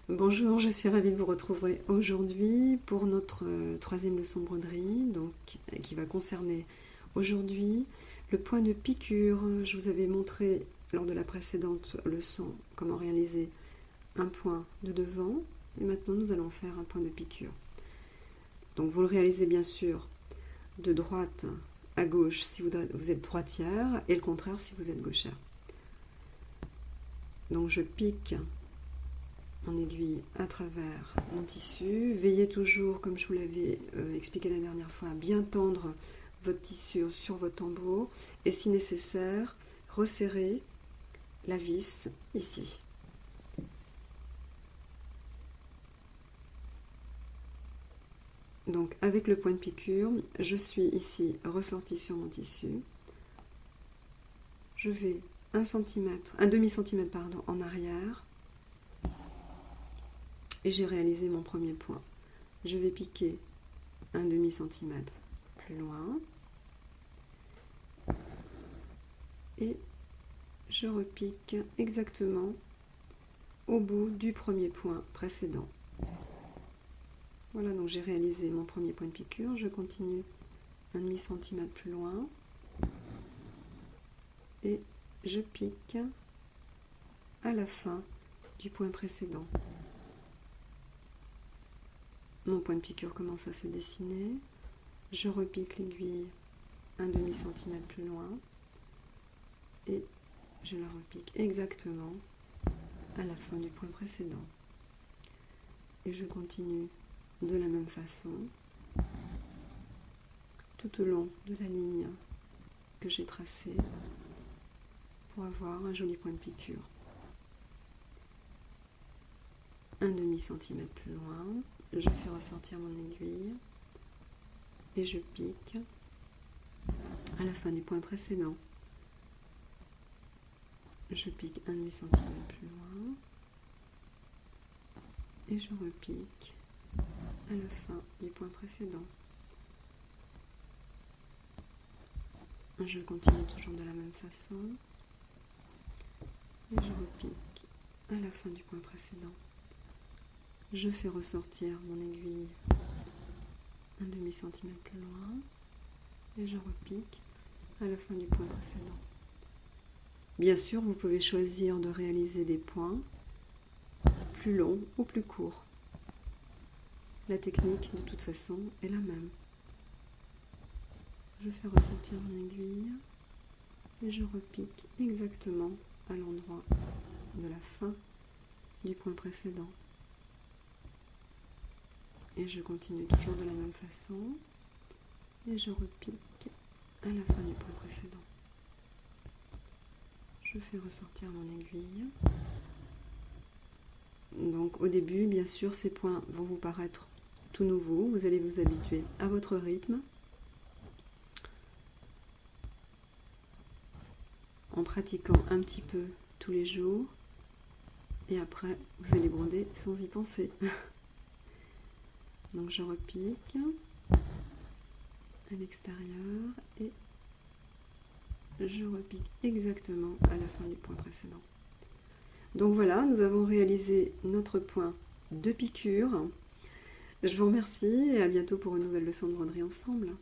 Bonjour, je suis ravie de vous retrouver aujourd'hui pour notre troisième leçon de broderie, qui va concerner aujourd'hui le point de piqûre. Je vous avais montré lors de la précédente leçon comment réaliser un point de devant, et maintenant nous allons faire un point de piqûre. Donc vous le réalisez bien sûr de droite à gauche si vous êtes droitière, et le contraire si vous êtes gauchère. Donc je pique mon aiguille à travers mon tissu. Veillez toujours, comme je vous l'avais expliqué la dernière fois, à bien tendre votre tissu sur votre tombeau et si nécessaire, resserrer la vis ici. Donc avec le point de piqûre, je suis ici ressortie sur mon tissu. Je vais un demi-centimètre en arrière. Et j'ai réalisé mon premier point. Je vais piquer un demi-centimètre plus loin. Et je repique exactement au bout du premier point précédent. Voilà, donc j'ai réalisé mon premier point de piqûre. Je continue un demi-centimètre plus loin. Et je pique à la fin du point précédent. Mon point de piqûre commence à se dessiner. Je repique l'aiguille un demi-centimètre plus loin et je la repique exactement à la fin du point précédent. Et je continue de la même façon tout au long de la ligne que j'ai tracée pour avoir un joli point de piqûre. Un demi-centimètre plus loin. Je fais ressortir mon aiguille et je pique à la fin du point précédent. Je pique un demi-centimètre plus loin et je repique à la fin du point précédent. Je continue toujours de la même façon et je repique à la fin du point précédent. Je fais ressortir mon aiguille un demi-centimètre plus loin et je repique à la fin du point précédent. Bien sûr, vous pouvez choisir de réaliser des points plus longs ou plus courts. La technique, de toute façon, est la même. Je fais ressortir mon aiguille et je repique exactement à l'endroit de la fin du point précédent. Et je continue toujours de la même façon. Et je repique à la fin du point précédent. Je fais ressortir mon aiguille. Donc au début, bien sûr, ces points vont vous paraître tout nouveaux. Vous allez vous habituer à votre rythme. En pratiquant un petit peu tous les jours. Et après, vous allez broder sans y penser. Donc je repique à l'extérieur et je repique exactement à la fin du point précédent. Donc voilà, nous avons réalisé notre point de piqûre. Je vous remercie et à bientôt pour une nouvelle leçon de broderie ensemble.